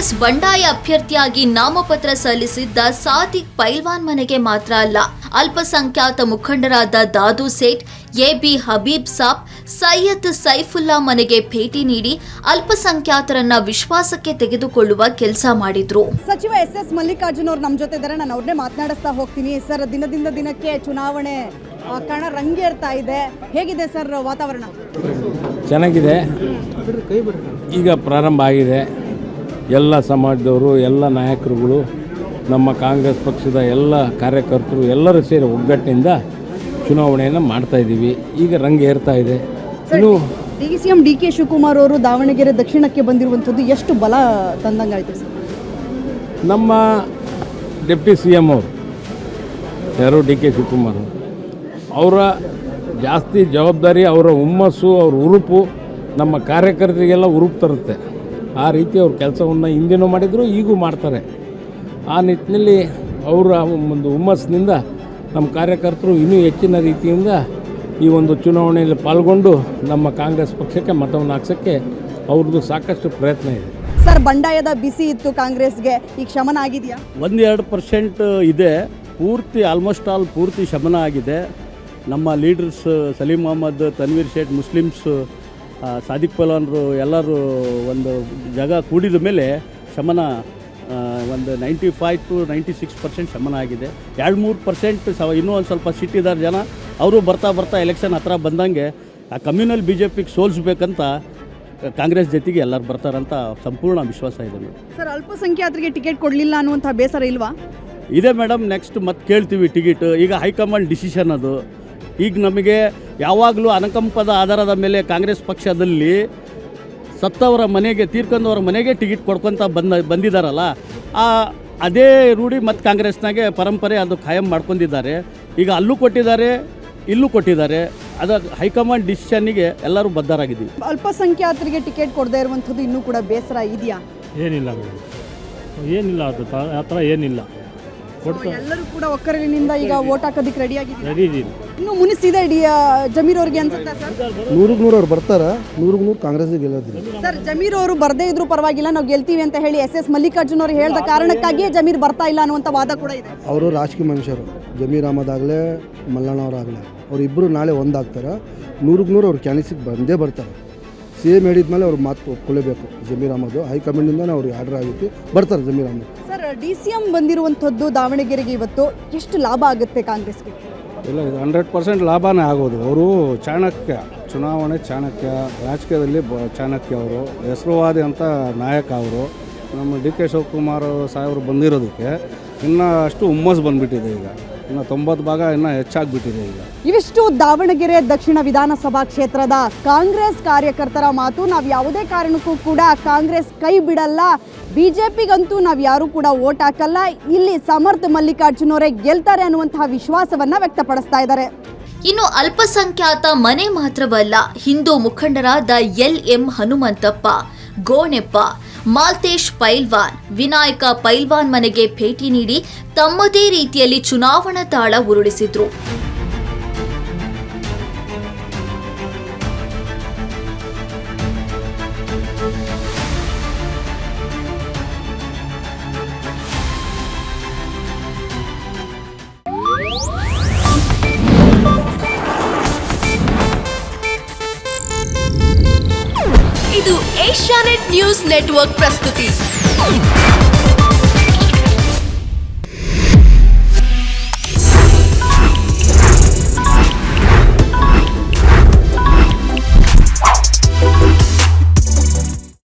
ಕಾಂಗ್ರೆಸ್ ಬಂಡಾಯ ಅಭ್ಯರ್ಥಿಯಾಗಿ ನಾಮಪತ್ರ ಸಲ್ಲಿಸಿದ್ದ ಸಾದಿಕ್ ಪೈಲ್ವಾನ್ ಮನೆಗೆ ಮಾತ್ರ ಅಲ್ಲ, ಅಲ್ಪಸಂಖ್ಯಾತ ಮುಖಂಡರಾದ ದಾದು ಸೇಠ್, ಎಬಿ ಹಬೀಬ್ ಸಾಬ್, ಸೈಯದ್ ಸೈಫುಲ್ಲಾ ಮನೆಗೆ ಭೇಟಿ ನೀಡಿ ಅಲ್ಪಸಂಖ್ಯಾತರನ್ನ ವಿಶ್ವಾಸಕ್ಕೆ ತೆಗೆದುಕೊಳ್ಳುವ ಕೆಲಸ ಮಾಡಿದ್ರು. ಸಚಿವ ಎಸ್ ಮಲ್ಲಿಕಾರ್ಜುನ್ ಅವರು ನಮ್ಮ ಜೊತೆ ಇದ್ದಾರೆ. ನಾನು ಅವ್ರನ್ನೇ ಮಾತನಾಡಿಸ್ತಾ ಹೋಗ್ತೀನಿ. ಸರ್, ದಿನದಿಂದ ದಿನಕ್ಕೆ ಚುನಾವಣೆ ಕಣ ರಂಗೇರ್ತಾ ಇದೆ. ಹೇಗಿದೆ ಸರ್ ವಾತಾವರಣ? ಚೆನ್ನಾಗಿದೆ. ಈಗ ಪ್ರಾರಂಭ ಆಗಿದೆ. ಎಲ್ಲ ಸಮಾಜದವರು, ಎಲ್ಲ ನಾಯಕರುಗಳು, ನಮ್ಮ ಕಾಂಗ್ರೆಸ್ ಪಕ್ಷದ ಎಲ್ಲ ಕಾರ್ಯಕರ್ತರು ಎಲ್ಲರೂ ಸೇರಿ ಒಗ್ಗಟ್ಟಿನಿಂದ ಚುನಾವಣೆಯನ್ನು ಮಾಡ್ತಾಯಿದ್ದೀವಿ. ಈಗ ರಂಗೇರ್ತಾ ಇದೆ. ಇನ್ನು DCM DK ಶಿವಕುಮಾರ್ ಅವರು ದಾವಣಗೆರೆ ದಕ್ಷಿಣಕ್ಕೆ ಬಂದಿರುವಂಥದ್ದು ಎಷ್ಟು ಬಲ ತಂದಂಗಾಯ್ತು ಸರ್? ನಮ್ಮ ಡೆಪ್ಟಿ CM ಅವರು ಯಾರು DK ಶಿವಕುಮಾರ್ ಅವರ ಜಾಸ್ತಿ ಜವಾಬ್ದಾರಿ, ಅವರ ಹುಮ್ಮಸ್ಸು, ಅವ್ರ ಹುರುಪು ನಮ್ಮ ಕಾರ್ಯಕರ್ತರಿಗೆಲ್ಲ ಹುರುಪು ತರುತ್ತೆ. ಆ ರೀತಿ ಅವ್ರ ಕೆಲಸವನ್ನು ಹಿಂದೆನೂ ಮಾಡಿದರು, ಈಗೂ ಮಾಡ್ತಾರೆ. ಆ ನಿಟ್ಟಿನಲ್ಲಿ ಅವರ ಒಂದು ಹುಮ್ಮಸ್ಸಿನಿಂದ ನಮ್ಮ ಕಾರ್ಯಕರ್ತರು ಇನ್ನೂ ಹೆಚ್ಚಿನ ರೀತಿಯಿಂದ ಈ ಒಂದು ಚುನಾವಣೆಯಲ್ಲಿ ಪಾಲ್ಗೊಂಡು ನಮ್ಮ ಕಾಂಗ್ರೆಸ್ ಪಕ್ಷಕ್ಕೆ ಮತವನ್ನು ಹಾಕ್ಸೋಕ್ಕೆ ಅವ್ರದ್ದು ಸಾಕಷ್ಟು ಪ್ರಯತ್ನ ಇದೆ. ಸರ್, ಬಂಡಾಯದ ಬಿಸಿ ಇತ್ತು ಕಾಂಗ್ರೆಸ್ಗೆ, ಈಗ ಶಮನ ಆಗಿದೆಯಾ? 1-2% ಇದೆ. ಪೂರ್ತಿ ಆಲ್ಮೋಸ್ಟ್ ಆಲ್ ಪೂರ್ತಿ ಶಮನ ಆಗಿದೆ. ನಮ್ಮ ಲೀಡರ್ಸ್ ಸಲೀಂ ಅಹಮದ್, ತನ್ವೀರ್ ಶೇಠ್, ಮುಸ್ಲಿಮ್ಸ್, ಸಾದಿಕ್ ಪೈಲ್ವಾನ್ರು ಎಲ್ಲರೂ ಒಂದು ಜಾಗ ಕೂಡಿದ ಮೇಲೆ ಶಮನ ಒಂದು 95 to 96% ಶಮನ ಆಗಿದೆ. 2-3% ಇನ್ನೂ ಒಂದು ಸ್ವಲ್ಪ ಸಿಟ್ಟಿದ್ದಾರೆ ಜನ. ಅವರು ಬರ್ತಾ ಎಲೆಕ್ಷನ್ ಹತ್ರ ಬಂದಂಗೆ ಆ ಕಮ್ಯುನಲ್ BJPಗೆ ಸೋಲಿಸ್ಬೇಕಂತ ಕಾಂಗ್ರೆಸ್ ಜೊತೆಗೆ ಎಲ್ಲರೂ ಬರ್ತಾರಂತ ಸಂಪೂರ್ಣ ವಿಶ್ವಾಸ ಇದೆ ಮೇಡಮ್. ಸರ್, ಅಲ್ಪಸಂಖ್ಯಾತರಿಗೆ ಟಿಕೆಟ್ ಕೊಡಲಿಲ್ಲ ಅನ್ನುವಂಥ ಬೇಸರ ಇಲ್ವಾ? ಇದೆ ಮೇಡಮ್. ನೆಕ್ಸ್ಟ್ ಮತ್ತೆ ಕೇಳ್ತೀವಿ ಟಿಕೆಟ್. ಈಗ ಹೈಕಮಾಂಡ್ ಡಿಸಿಷನ್ ಅದು. ಈಗ ನಮಗೆ ಯಾವಾಗಲೂ ಅನುಕಂಪದ ಆಧಾರದ ಮೇಲೆ ಕಾಂಗ್ರೆಸ್ ಪಕ್ಷದಲ್ಲಿ ಸತ್ತವರ ಮನೆಗೆ, ತೀರ್ಕೊಂಡವರ ಮನೆಗೆ ಟಿಕೆಟ್ ಕೊಡ್ಕೊತ ಬಂದಿದ್ದಾರಲ್ಲ, ಅದೇ ರೂಢಿ ಮತ್ತು ಕಾಂಗ್ರೆಸ್ನಾಗೆ ಪರಂಪರೆ ಅದು ಖಾಯಂ ಮಾಡ್ಕೊಂಡಿದ್ದಾರೆ. ಈಗ ಅಲ್ಲೂ ಕೊಟ್ಟಿದ್ದಾರೆ, ಇಲ್ಲೂ ಕೊಟ್ಟಿದ್ದಾರೆ. ಅದು ಹೈಕಮಾಂಡ್ ಡಿಸಿಷನ್ನಿಗೆ ಎಲ್ಲರೂ ಬದ್ಧರಾಗಿದ್ದೀವಿ. ಅಲ್ಪಸಂಖ್ಯಾತರಿಗೆ ಟಿಕೆಟ್ ಕೊಡದೇ ಇರುವಂಥದ್ದು ಇನ್ನೂ ಕೂಡ ಬೇಸರ ಇದೆಯಾ? ಏನಿಲ್ಲ ಮೇಡಮ್, ಏನಿಲ್ಲ, ಅದು ಆ ಥರ ಏನಿಲ್ಲ. ಎಲ್ಲರೂ ಕೂಡ ಒಕ್ಕರಲಿನಿಂದ ಈಗ ವೋಟ್ ಹಾಕೋದಕ್ಕೆ ರೆಡಿ ಇದ್ದೀನಿ. ಇನ್ನು ಮುನಿಸಿದೆ ಜಮೀರ್ ಅವ್ರಿಗೆ ಅನ್ಸುತ್ತಾ ಸರ್? 100% ಅವ್ರು ಬರ್ತಾರೆ. 100% ಕಾಂಗ್ರೆಸ್ಗೆ ಗೆಲ್ಲೋದಿಲ್ಲ ಸರ್. ಜಮೀರ್ ಅವರು ಬರದೇ ಇದ್ರೂ ಪರವಾಗಿಲ್ಲ, ನಾವು ಗೆಲ್ತೀವಿ ಅಂತ ಹೇಳಿ SS ಮಲ್ಲಿಕಾರ್ಜುನ್ ಅವರು ಹೇಳಿದ ಕಾರಣಕ್ಕಾಗಿಯೇ ಜಮೀರ್ ಬರ್ತಾ ಇಲ್ಲ ಅನ್ನುವಂಥ ವಾದ ಕೂಡ ಇದೆ. ಅವರು ರಾಜಕೀಯ ಮನುಷ್ಯರು. ಜಮೀರ್ ಅಹಮದ್ ಆಗಲೇ, ಮಲ್ಲಣ್ಣ ಅವರಾಗಲೇ, ಅವರಿಬ್ಬರು ನಾಳೆ ಒಂದಾಗ್ತಾರೆ. 100% ಅವ್ರು ಕ್ಯಾನ್ಸಿಗೆ ಬಂದೇ ಬರ್ತಾರೆ. CM ಹೇಳಿದ್ಮೇಲೆ ಅವ್ರು ಮಾತು ಒಪ್ಕೊಳ್ಳೇಬೇಕು. ಜಮೀರ್ ಅಹಮದ್ ಹೈಕಮಾಂಡಿಂದನೇ ಅವ್ರಿಗೆ ಆರ್ಡರ್ ಆಗಿತ್ತು, ಬರ್ತಾರೆ ಜಮೀರ್ ಅಹಮದ್. ಸರ್, DCM ಬಂದಿರುವಂಥದ್ದು ದಾವಣಗೆರೆಗೆ ಇವತ್ತು ಎಷ್ಟು ಲಾಭ ಆಗುತ್ತೆ ಕಾಂಗ್ರೆಸ್ಗೆ? ಇಲ್ಲ, ಇದು 100% ಲಾಭನೇ ಆಗೋದು. ಅವರು ಚಾಣಕ್ಯ, ಚುನಾವಣೆ ಚಾಣಕ್ಯ, ರಾಜಕೀಯದಲ್ಲಿ ಚಾಣಕ್ಯ. ಅವರು ಹೆಸರುವಾದಿ ಅಂತ ನಾಯಕ. ಅವರು ನಮ್ಮ DK ಶಿವಕುಮಾರ್ ಸಾಹೇಬರು ಬಂದಿರೋದಕ್ಕೆ ಇನ್ನೂ ಅಷ್ಟು ಹುಮ್ಮಸ್ ಬಂದುಬಿಟ್ಟಿದೆ. ಈಗ ಇನ್ನು 90 ಭಾಗ ಇನ್ನೂ ಹೆಚ್ಚಾಗಿಬಿಟ್ಟಿದೆ. ಈಗ ಇವಿಷ್ಟು ದಾವಣಗೆರೆ ದಕ್ಷಿಣ ವಿಧಾನಸಭಾ ಕ್ಷೇತ್ರದ ಕಾಂಗ್ರೆಸ್ ಕಾರ್ಯಕರ್ತರ ಮಾತು. ನಾವು ಯಾವುದೇ ಕಾರಣಕ್ಕೂ ಕೂಡ ಕಾಂಗ್ರೆಸ್ ಕೈ ಬಿಡಲ್ಲ, BJPಗಂತೂ ನಾವು ಯಾರೂ ಕೂಡ ವೋಟ್ ಹಾಕಲ್ಲ, ಇಲ್ಲಿ ಸಮರ್ಥ ಮಲ್ಲಿಕಾರ್ಜುನ್ ಅವರೇ ಗೆಲ್ತಾರೆ ಅನ್ನುವಂತಹ ವಿಶ್ವಾಸವನ್ನ ವ್ಯಕ್ತಪಡಿಸ್ತಾ ಇದ್ದಾರೆ. ಇನ್ನು ಅಲ್ಪಸಂಖ್ಯಾತ ಮನೆ ಮಾತ್ರವಲ್ಲ, ಹಿಂದೂ ಮುಖಂಡರಾದ LM ಹನುಮಂತಪ್ಪ, ಗೋಣೆಪ್ಪ, ಮಾಲ್ತೇಶ್ ಪೈಲ್ವಾನ್, ವಿನಾಯಕ ಪೈಲ್ವಾನ್ ಮನೆಗೆ ಭೇಟಿ ನೀಡಿ ತಮ್ಮದೇ ರೀತಿಯಲ್ಲಿ ಚುನಾವಣಾ ತಾಳ ಉರುಳಿಸಿದ್ರು. ಇದು ಏಷ್ಯಾನೆಟ್ ನ್ಯೂಸ್ ನೆಟ್ವರ್ಕ್ ಪ್ರಸ್ತುತಿ.